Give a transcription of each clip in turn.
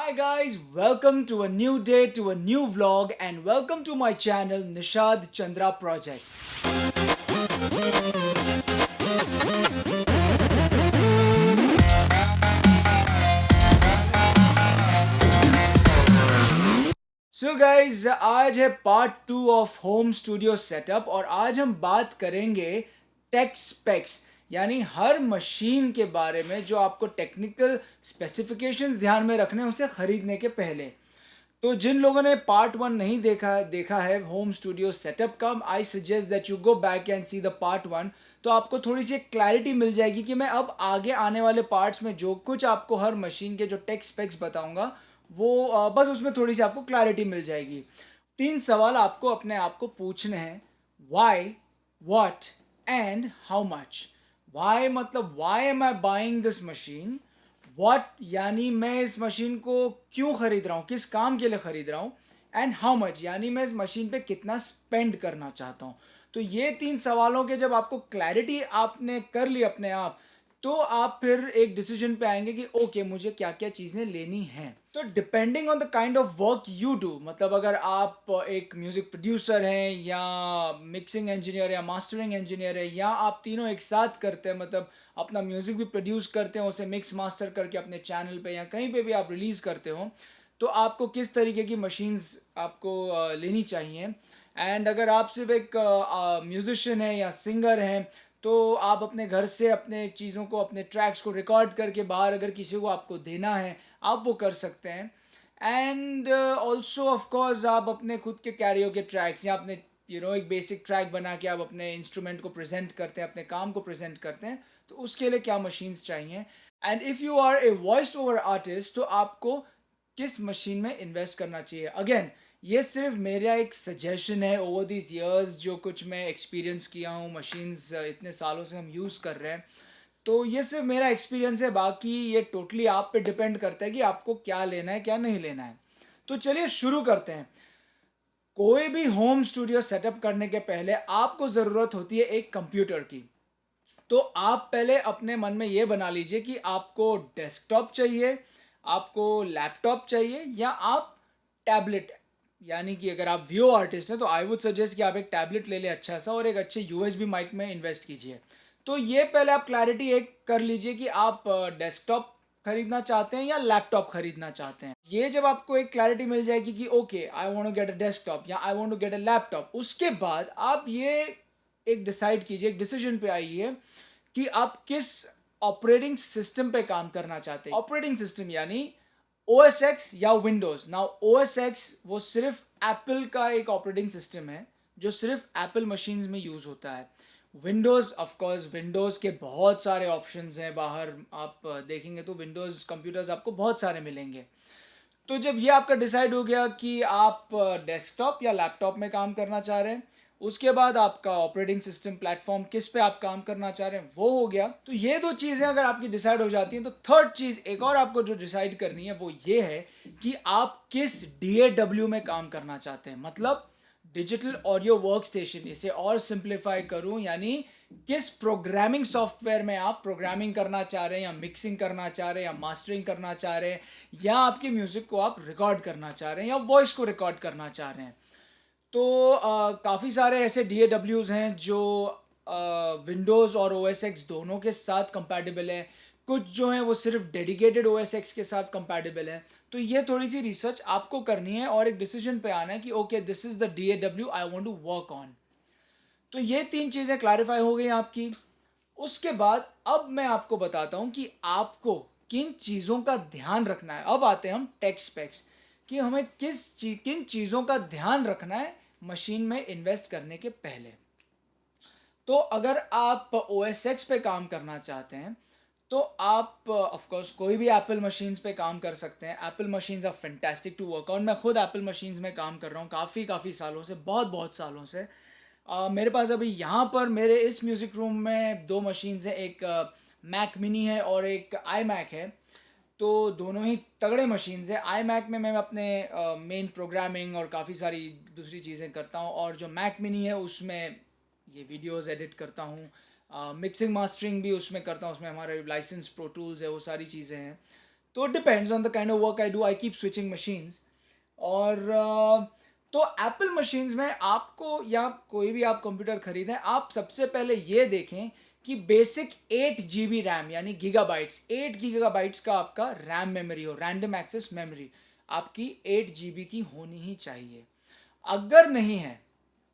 Hi guys, welcome to a new day, to a new vlog, and welcome to my channel Nishad Chandra Project. So guys आज है part 2 of home studio setup और आज हम बात करेंगे take specs यानी हर machine के बारे में जो आपको टेक्निकल स्पेसिफिकेशंस ध्यान में रखने हैं उसे खरीदने के पहले। तो जिन लोगों ने पार्ट 1 नहीं देखा है होम स्टूडियो सेटअप का, I suggest that you go back and see the part 1। तो आपको थोड़ी सी क्लैरिटी मिल जाएगी कि मैं अब आगे आने वाले पार्ट्स में जो कुछ आपको हर मशीन के जो टेक स्पेक्स बताऊंगा वो बस उसमें थोड़ी सी आपको क्लैरिटी मिल जाएगी। 3 सवाल आपको अपने आप को पूछने हैं, why, what and how much. Why मतलब why am I buying this machine, what यानी मैं इस मशीन को क्यों खरीद रहा हूँ, किस काम के लिए खरीद रहा हूँ, एंड हाउ मच यानी मैं इस मशीन पे कितना स्पेंड करना चाहता हूँ। तो ये 3 सवालों के जब आपको क्लैरिटी आपने कर ली अपने आप, तो आप फिर एक डिसीजन पे आएंगे कि ओके मुझे क्या क्या चीज़ें लेनी हैं। तो depending on the kind of work you do, मतलब अगर आप एक म्यूजिक प्रोड्यूसर हैं या मिक्सिंग इंजीनियर या मास्टरिंग इंजीनियर है या आप तीनों एक साथ करते हैं, मतलब अपना म्यूजिक भी प्रोड्यूस करते हो, उसे मिक्स मास्टर करके अपने चैनल पे या कहीं पे भी आप रिलीज़ करते हो, तो आपको किस तरीके की मशीन्स आपको लेनी चाहिए। एंड अगर आप सिर्फ एक म्यूजिशियन है या सिंगर हैं, तो आप अपने घर से अपने चीज़ों को, अपने ट्रैक्स को रिकॉर्ड करके बाहर अगर किसी को आपको देना है, आप वो कर सकते हैं। एंड ऑल्सो ऑफ कोर्स आप अपने खुद के कैरियो के ट्रैक्स या अपने एक बेसिक ट्रैक बना के आप अपने इंस्ट्रूमेंट को प्रेजेंट करते हैं, अपने काम को प्रेजेंट करते हैं, तो उसके लिए क्या मशीन्स चाहिए। And if you are a voice over artist, तो आपको किस मशीन में इन्वेस्ट करना चाहिए। अगेन ये सिर्फ मेरा एक सजेशन है ओवर दिस इयर्स, जो कुछ मैं एक्सपीरियंस किया हूँ, मशीन्स इतने सालों से हम यूज़ कर रहे हैं, तो ये सिर्फ मेरा एक्सपीरियंस है। बाकी ये टोटली आप पे डिपेंड करता है कि आपको क्या लेना है क्या नहीं लेना है। तो चलिए शुरू करते हैं। कोई भी होम स्टूडियो सेटअप करने के पहले आपको ज़रूरत होती है एक कंप्यूटर की। तो आप पहले अपने मन में ये बना लीजिए कि आपको डेस्कटॉप चाहिए, आपको लैपटॉप चाहिए, या आप टैबलेट, यानी कि अगर आप वीओ आर्टिस्ट हैं तो आई वुड सजेस्ट कि आप एक टैबलेट ले लें अच्छा सा और एक अच्छे यूएसबी माइक में इन्वेस्ट कीजिए। तो ये पहले आप क्लैरिटी एक कर लीजिए कि आप डेस्कटॉप खरीदना चाहते हैं या लैपटॉप खरीदना चाहते हैं। ये जब आपको एक क्लैरिटी मिल जाएगी कि okay I want to get a desktop या I want to get a laptop, उसके बाद आप ये एक डिसाइड कीजिए, एक डिसीजन पे आइए कि आप किस ऑपरेटिंग सिस्टम पे काम करना चाहते हैं। ऑपरेटिंग सिस्टम यानी OS X या विंडोज। नाउ OS X वो सिर्फ एप्पल का एक ऑपरेटिंग सिस्टम है जो सिर्फ एप्पल मशीन्स में यूज होता है। विंडोज ऑफ कोर्स, विंडोज के बहुत सारे ऑप्शंस हैं बाहर, आप देखेंगे तो विंडोज कंप्यूटर्स आपको बहुत सारे मिलेंगे। तो जब ये आपका डिसाइड हो गया कि आप डेस्कटॉप या लैपटॉप में काम करना चाह रहे हैं, उसके बाद आपका ऑपरेटिंग सिस्टम प्लेटफॉर्म किस पे आप काम करना चाह रहे हैं वो हो गया। तो ये 2 चीज़ें अगर आपकी डिसाइड हो जाती हैं, तो थर्ड चीज़ एक और आपको जो डिसाइड करनी है वो ये है कि आप किस DAW में काम करना चाहते हैं, मतलब डिजिटल ऑडियो वर्क स्टेशन। इसे और सिंप्लीफाई करूं यानी किस प्रोग्रामिंग सॉफ्टवेयर में आप प्रोग्रामिंग करना चाह रहे हैं, या मिक्सिंग करना चाह रहे हैं, या मास्टरिंग करना चाह रहे हैं, या आपके म्यूजिक को आप रिकॉर्ड करना चाह रहे हैं, या वॉइस को रिकॉर्ड करना चाह रहे हैं। तो काफ़ी सारे ऐसे DAWs हैं जो विंडोज़ और OS X दोनों के साथ कंपैटिबल हैं। कुछ जो हैं वो सिर्फ डेडिकेटेड OS X के साथ कंपैटिबल हैं। तो ये थोड़ी सी रिसर्च आपको करनी है और एक डिसीजन पे आना है कि okay this is the DAW I want to work on. तो ये 3 चीज़ें क्लैरिफाई हो गई आपकी। उसके बाद अब मैं आपको बताता हूं कि आपको किन चीज़ों का ध्यान रखना है। अब आते हैं हम टेक स्पेक्स, कि हमें किन चीज़ों का ध्यान रखना है मशीन में इन्वेस्ट करने के पहले। तो अगर आप OS X पे काम करना चाहते हैं, तो आप ऑफ कोर्स कोई भी एप्पल मशीन्स पे काम कर सकते हैं। Apple machines are fantastic to work on. मैं खुद एप्पल मशीन्स में काम कर रहा हूँ काफ़ी सालों से, बहुत सालों से। मेरे पास अभी यहाँ पर मेरे इस म्यूज़िक रूम में 2 मशीन्स हैं, एक मैक मिनी है और एक आई मैक है। तो दोनों ही तगड़े मशीन्स हैं। आई मैक में मैं अपने मेन प्रोग्रामिंग और काफ़ी सारी दूसरी चीज़ें करता हूँ, और जो मैक मिनी है उसमें ये वीडियोस एडिट करता हूँ, मिक्सिंग मास्टरिंग भी उसमें करता हूँ, उसमें हमारे लाइसेंस प्रो टूल्स है, वो सारी चीज़ें हैं। तो depends on the kind of work I do, I keep switching machines. और तो एप्पल मशीन्स में आपको, या कोई भी आप कंप्यूटर खरीदें, आप सबसे पहले ये देखें कि बेसिक 8 GB रैम यानी गीगाबाइट्स, 8 GB का आपका रैम मेमोरी हो, रैंडम एक्सेस मेमोरी आपकी 8 GB की होनी ही चाहिए। अगर नहीं है,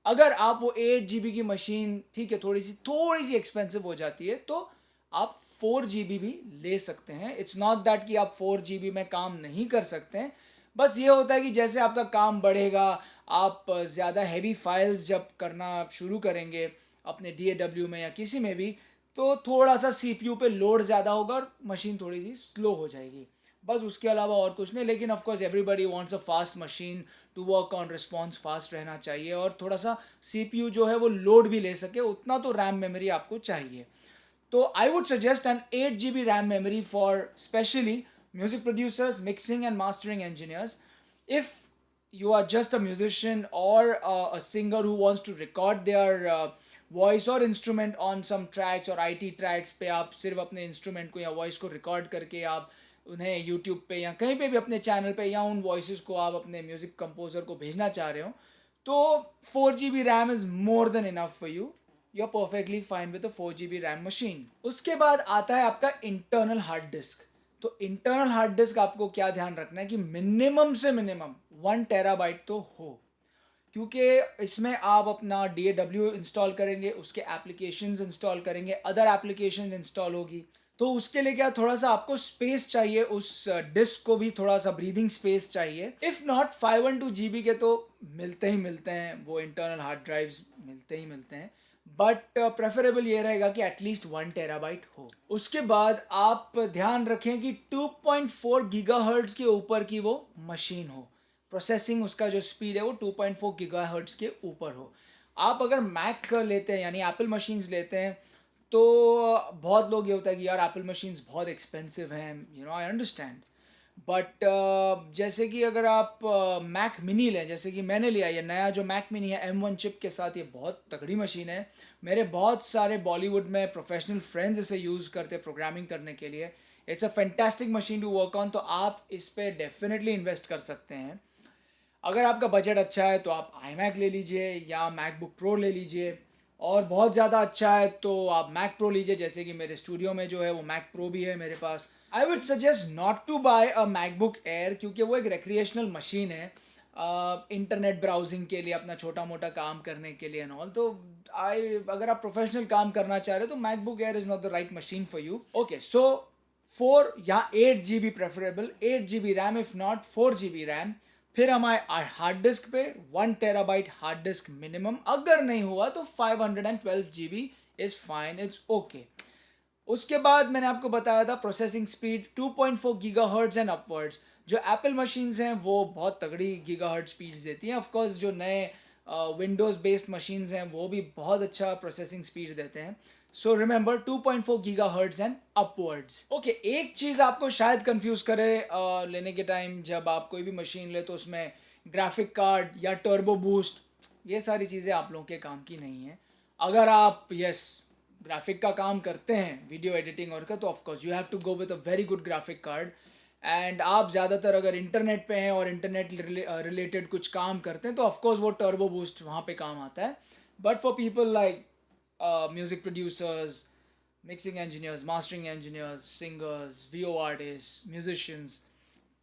अगर आप वो 8 GB की मशीन, ठीक है, थोड़ी सी एक्सपेंसिव हो जाती है, तो आप 4 GB भी ले सकते हैं। इट्स नॉट दैट कि आप 4 GB में काम नहीं कर सकते हैं, बस ये होता है कि जैसे आपका काम बढ़ेगा, आप ज़्यादा हैवी फाइल्स जब करना शुरू करेंगे अपने DAW में या किसी में भी, तो थोड़ा सा CPU पे लोड ज़्यादा होगा और मशीन थोड़ी सी स्लो हो जाएगी, बस उसके अलावा और कुछ नहीं। लेकिन of course everybody wants a fast machine to work on, response fast रहना चाहिए और थोड़ा सा CPU जो है वो लोड भी ले सके, उतना तो रैम मेमोरी आपको चाहिए। तो I would suggest an 8 GB RAM memory for specially music producers, mixing and mastering engineers. If you are just a musician or a singer who wants to record their voice or instrument on some tracks or IT tracks पे आप सिर्फ अपने instrument को या voice को record करके आप उन्हें YouTube पे या कहीं पे भी अपने channel पे या उन voices को आप अपने music composer को भेजना चाह रहे हो, तो 4 GB RAM is more than enough for you. You're perfectly fine with a 4 GB RAM machine. उसके बाद आता है आपका internal hard disk. तो इंटरनल हार्ड डिस्क आपको क्या ध्यान रखना है कि मिनिमम से मिनिमम 1 TB तो हो, क्योंकि इसमें आप अपना DAW इंस्टॉल करेंगे, उसके एप्लीकेशंस इंस्टॉल करेंगे, अदर एप्लीकेशन इंस्टॉल होगी, तो उसके लिए क्या थोड़ा सा आपको स्पेस चाहिए, उस डिस्क को भी थोड़ा सा ब्रीदिंग स्पेस चाहिए। इफ़ नॉट 512 GB के तो मिलते ही मिलते हैं, वो इंटरनल हार्ड ड्राइव्स मिलते ही मिलते हैं, बट प्रेफरेबल ये रहेगा कि एटलीस्ट 1 TB हो। उसके बाद आप ध्यान रखें कि 2.4 GHz के ऊपर की वो मशीन हो, प्रोसेसिंग उसका जो स्पीड है वो 2.4 GHz के ऊपर हो। आप अगर मैक लेते हैं यानी एप्पल मशीन्स लेते हैं, तो बहुत लोग ये होता है कि यार एप्पल मशीन्स बहुत एक्सपेंसिव हैं, you know, I understand, but जैसे कि अगर आप मैक मिनी लें, जैसे कि मैंने लिया, ये नया जो मैक मिनी है M1 चिप के साथ, ये बहुत तगड़ी मशीन है। मेरे बहुत सारे बॉलीवुड में प्रोफेशनल फ्रेंड्स इसे यूज़ करते हैं प्रोग्रामिंग करने के लिए। It's a fantastic machine to work on, तो आप इस पर डेफिनेटली इन्वेस्ट कर सकते हैं। अगर आपका बजट अच्छा है तो आप iMac ले लीजिए या मैकबुक प्रो ले लीजिए, और बहुत ज़्यादा अच्छा है तो आप मैक प्रो लीजिए, जैसे कि मेरे स्टूडियो में जो है वो मैक प्रो भी है मेरे पास। I would suggest not to buy a MacBook Air, क्योंकि वो एक रिक्रिएशनल मशीन है इंटरनेट ब्राउजिंग के लिए, अपना छोटा मोटा काम करने के लिए एंड ऑल। तो अगर आप प्रोफेशनल काम करना चाह रहे हो तो MacBook Air is not the right machine for you. Okay, so 4 या 8 GB preferable, 8 GB RAM, if not 4 GB RAM. फिर हमारे हार्ड डिस्क पे 1 TB हार्ड डिस्क मिनिमम, अगर नहीं हुआ तो 512 GB is fine, it's okay. उसके बाद मैंने आपको बताया था processing speed 2.4 GHz and upwards. जो एप्पल मशीन्स हैं वो बहुत तगड़ी गीगाहर्ट्ज स्पीड्स देती हैं। ऑफकोर्स जो नए विंडोज़ बेस्ड मशीन्स हैं वो भी बहुत अच्छा प्रोसेसिंग स्पीड देते हैं। So remember 2.4 GHz and upwards. Okay, एक चीज़ आपको शायद कंफ्यूज करे लेने के टाइम, जब आप कोई भी मशीन ले तो उसमें ग्राफिक कार्ड या टर्बो बूस्ट, ये सारी चीज़ें आप लोगों के काम की नहीं है। अगर आप ग्राफिक का काम करते हैं, वीडियो एडिटिंग और का, तो of course you have to go with a very good graphic card. And आप ज़्यादातर अगर इंटरनेट पे हैं और इंटरनेट रिलेटेड कुछ काम करते हैं तो ऑफकोर्स वो टर्बो बूस्ट वहाँ पे काम आता है। But for people like music producers, mixing engineers, mastering engineers, singers, VO artists, musicians,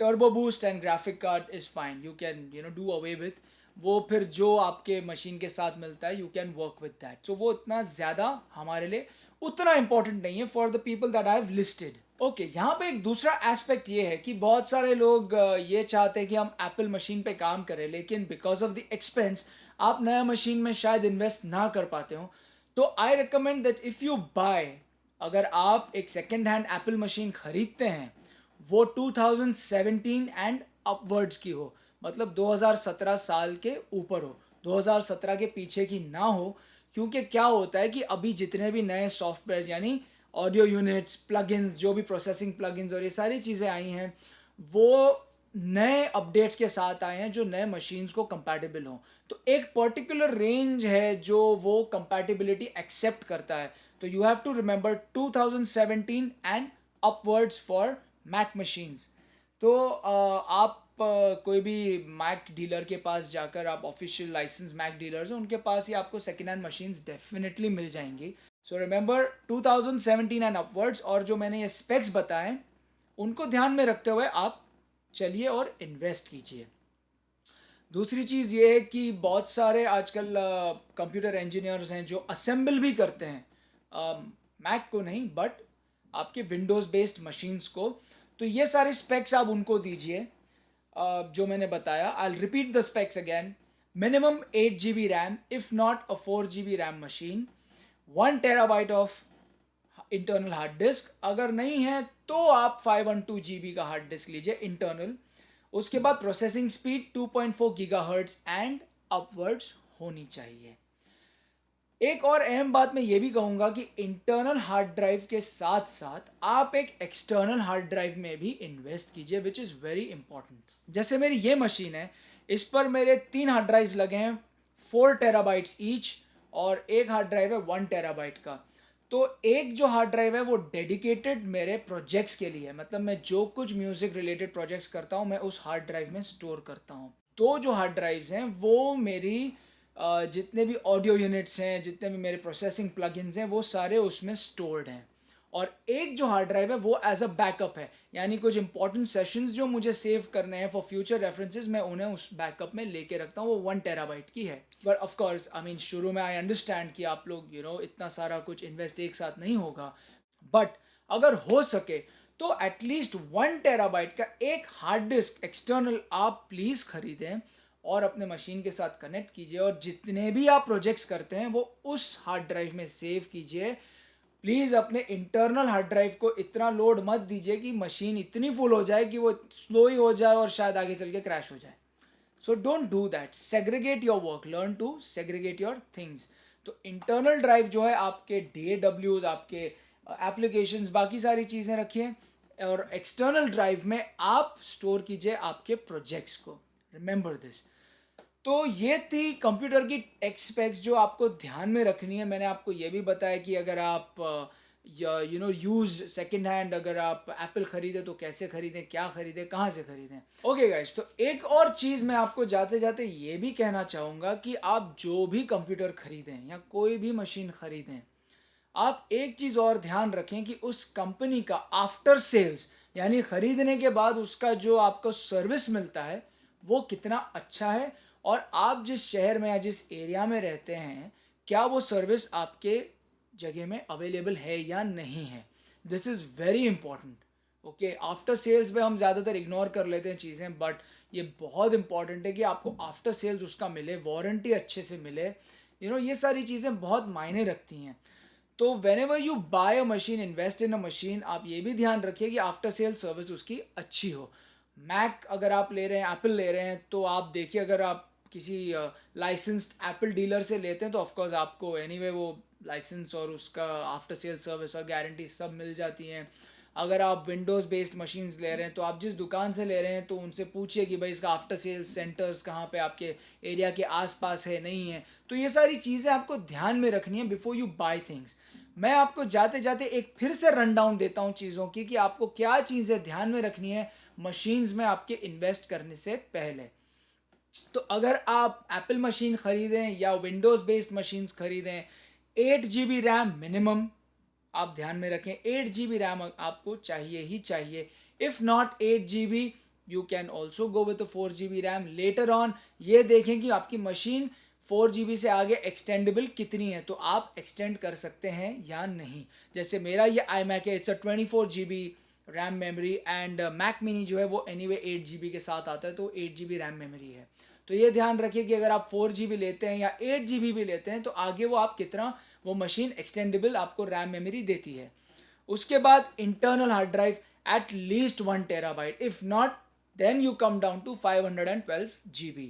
turbo boost and graphic card is fine. You can do away with वो, फिर जो आपके मशीन के साथ मिलता है, you can work with that. So वो इतना ज़्यादा हमारे लिए उतना इंपॉर्टेंट नहीं है for the people that I have listed. Okay, यहाँ पे एक दूसरा एस्पेक्ट ये है कि बहुत सारे लोग ये चाहते हैं कि हम एप्पल मशीन पे काम करें, लेकिन बिकॉज ऑफ द एक्सपेंस आप नया मशीन में शायद इन्वेस्ट ना कर पाते हो। तो I recommend that if you buy, अगर आप एक सेकेंड हैंड एप्पल मशीन खरीदते हैं, वो 2017 एंड अपवर्ड्स की हो, मतलब 2017 साल के ऊपर हो, 2017 के पीछे की ना हो। क्योंकि क्या होता है कि अभी जितने भी नए सॉफ्टवेयर यानी ऑडियो यूनिट्स, प्लगइन्स, जो भी प्रोसेसिंग प्लगइन्स और ये सारी चीज़ें आई हैं, वो नए अपडेट्स के साथ आए हैं जो नए मशीन्स को कंपैटिबल हों। तो एक पर्टिकुलर रेंज है जो वो कंपैटिबिलिटी एक्सेप्ट करता है। So you have to remember 2017 and upwards for Mac machines. तो आप कोई भी मैक डीलर के पास जाकर, आप ऑफिशियल लाइसेंस मैक डीलर्स हैं उनके पास ही आपको सेकेंड हैंड मशीन्स डेफिनेटली मिल जाएंगी. सो रिमेंबर 2017 एंड अपवर्ड्स, और जो मैंने ये स्पेक्स बताए उनको ध्यान में रखते हुए आप चलिए और इन्वेस्ट कीजिए. दूसरी चीज़ ये है कि बहुत सारे आजकल कंप्यूटर इंजीनियर्स हैं जो असेंबल भी करते हैं, मैक को नहीं बट आपके विंडोज़ बेस्ड मशीन्स को. तो ये सारे स्पेक्स आप उनको दीजिए जो मैंने बताया. I repeat the specs again. Minimum 8 GB RAM, if not a 4 GB RAM machine, 1 TB of internal hard disk. अगर नहीं है तो आप 512 GB का हार्ड डिस्क लीजिए इंटरनल. उसके बाद processing speed 2.4 GHz and upwards होनी चाहिए. एक और अहम बात मैं ये भी कहूँगा कि इंटरनल हार्ड ड्राइव के साथ साथ आप एक एक्सटर्नल हार्ड ड्राइव में भी इन्वेस्ट कीजिए, विच इज़ वेरी इंपॉर्टेंट. जैसे मेरी ये मशीन है, इस पर मेरे 3 हार्ड ड्राइव्स लगे हैं, 4 TB ईच, और एक हार्ड ड्राइव है 1 TB का. तो एक जो हार्ड ड्राइव है वो डेडिकेटेड मेरे प्रोजेक्ट्स के लिए, मतलब मैं जो कुछ म्यूजिक रिलेटेड प्रोजेक्ट्स करता हूँ मैं उस हार्ड ड्राइव में स्टोर करता हूँ. तो जो हार्ड ड्राइव्स हैं वो मेरी जितने भी ऑडियो यूनिट्स हैं, जितने भी मेरे प्रोसेसिंग प्लगइन्स हैं, वो सारे उसमें स्टोर्ड हैं. और एक जो हार्ड ड्राइव है वो एज अ बैकअप है, यानी कुछ इंपॉर्टेंट सेशंस जो मुझे सेव करने हैं फॉर फ्यूचर रेफरेंसेस, मैं उन्हें उस बैकअप में लेके रखता हूँ. वो 1 TB की है. But of course I mean शुरू में आई अंडरस्टैंड कि आप लोग इतना सारा कुछ इन्वेस्ट एक साथ नहीं होगा, बट अगर हो सके तो एटलीस्ट 1 TB का एक हार्ड डिस्क एक्सटर्नल आप प्लीज़ खरीदें और अपने मशीन के साथ कनेक्ट कीजिए, और जितने भी आप प्रोजेक्ट्स करते हैं वो उस हार्ड ड्राइव में सेव कीजिए. प्लीज़ अपने इंटरनल हार्ड ड्राइव को इतना लोड मत दीजिए कि मशीन इतनी फुल हो जाए कि वो स्लो ही हो जाए और शायद आगे चल के क्रैश हो जाए. So don't do that. Segregate your work, learn to segregate your things. तो इंटरनल ड्राइव जो है आपके DAWs, आपके एप्लीकेशंस, बाकी सारी चीज़ें रखिए, और एक्सटर्नल ड्राइव में आप स्टोर कीजिए आपके प्रोजेक्ट्स को. Remember this. तो ये थी कंप्यूटर की टेक स्पेक्स जो आपको ध्यान में रखनी है. मैंने आपको ये भी बताया कि अगर आप यूज सेकंड हैंड अगर आप एप्पल खरीदें तो कैसे खरीदें, क्या खरीदें, कहाँ से खरीदें. ओके गाइस, तो एक और चीज़ मैं आपको जाते जाते ये भी कहना चाहूँगा कि आप जो भी कंप्यूटर खरीदें या कोई भी मशीन खरीदें, आप एक चीज़ और ध्यान रखें कि उस कंपनी का आफ्टर सेल्स, यानी खरीदने के बाद उसका जो आपको सर्विस मिलता है वो कितना अच्छा है, और आप जिस शहर में या जिस एरिया में रहते हैं क्या वो सर्विस आपके जगह में अवेलेबल है या नहीं है. This is very important. Okay, after sales में हम ज़्यादातर इग्नोर कर लेते हैं चीज़ें, बट ये बहुत इंपॉर्टेंट है कि आपको आफ्टर सेल्स उसका मिले, वारंटी अच्छे से मिले. ये सारी चीज़ें बहुत मायने रखती हैं. तो whenever you buy a machine, invest in a machine, आप ये भी ध्यान रखिए कि आफ्टर सेल सर्विस उसकी अच्छी हो. मैक अगर आप ले रहे हैं, एप्पल ले रहे हैं, तो आप देखिए अगर आप किसी लाइसेंस्ड एप्पल डीलर से लेते हैं तो ऑफकोर्स आपको एनीवे वो लाइसेंस और उसका आफ्टर सेल सर्विस और गारंटी सब मिल जाती हैं. अगर आप विंडोज़ बेस्ड मशीन्स ले रहे हैं तो आप जिस दुकान से ले रहे हैं तो उनसे पूछिए कि भाई इसका आफ्टर सेल्स सेंटर्स कहाँ पे आपके एरिया के आसपास है, नहीं है. तो ये सारी चीज़ें आपको ध्यान में रखनी है बिफोर यू बाय थिंग्स. मैं आपको जाते जाते एक फिर से रन डाउन देता हूँ चीज़ों की कि आपको क्या चीज़ें ध्यान में रखनी है मशीन्स में आपके इन्वेस्ट करने से पहले. तो अगर आप एप्पल मशीन खरीदें या विंडोज़ बेस्ड मशीन्स खरीदें, 8 GB रैम मिनिमम आप ध्यान में रखें. 8 GB रैम आपको चाहिए ही चाहिए. If not 8 GB, you can also go with 4 GB RAM later on. ये देखें कि आपकी मशीन 4 GB से आगे एक्सटेंडेबल कितनी है, तो आप एक्सटेंड कर सकते हैं या नहीं. जैसे मेरा ये iMac है, it's a 24 GB RAM memory, and Mac mini जो है वो एनीवे 8 GB के साथ आता है, तो 8 GB रैम मेमोरी है. तो ये ध्यान रखिए कि अगर आप 4 GB लेते हैं या 8 GB भी लेते हैं तो आगे वो आप कितना, वो मशीन एक्सटेंडेबल आपको रैम मेमोरी देती है. उसके बाद internal hard drive at least 1 TB, if not then you come down to 512 GB.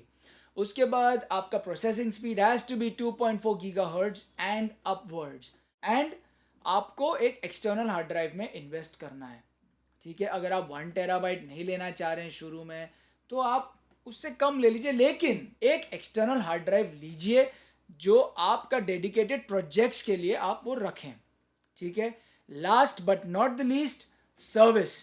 उसके बाद आपका processing speed has to be 2.4 GHz and upwards. And आपको एक एक्सटर्नल हार्ड ड्राइव में इन्वेस्ट करना है. ठीक है, अगर आप 1 TB नहीं लेना चाह रहे हैं शुरू में तो आप उससे कम ले लीजिए, लेकिन एक एक्सटर्नल हार्ड ड्राइव लीजिए जो आपका डेडिकेटेड प्रोजेक्ट्स के लिए आप वो रखें. ठीक है. Last but not the least, service.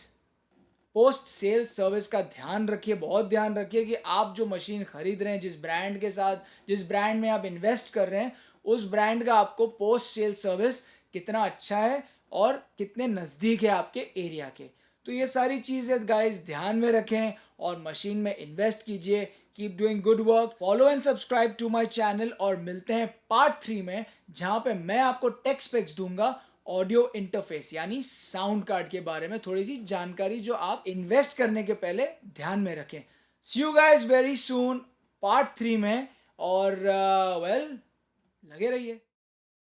Post sale service का ध्यान रखिए, बहुत ध्यान रखिए कि आप जो मशीन खरीद रहे हैं, जिस ब्रांड के साथ, जिस ब्रांड में आप इन्वेस्ट कर रहे हैं, उस ब्रांड का आपको पोस्ट सेल सर्विस कितना अच्छा है और कितने नज़दीक है आपके एरिया के। तो ये सारी चीज़ें गाइस ध्यान में रखें और मशीन में इन्वेस्ट कीजिए। Keep doing good work, follow and subscribe to my channel और मिलते हैं पार्ट 3 में, जहां पे मैं आपको टेक स्पेक्स दूंगा, ऑडियो इंटरफेस यानी साउंड कार्ड के बारे में थोड़ी सी जानकारी जो आप इन्वेस्ट करने के पहले ध्यान में रखें। See you guys very soon part 3 में, और वेल लगे रहिए।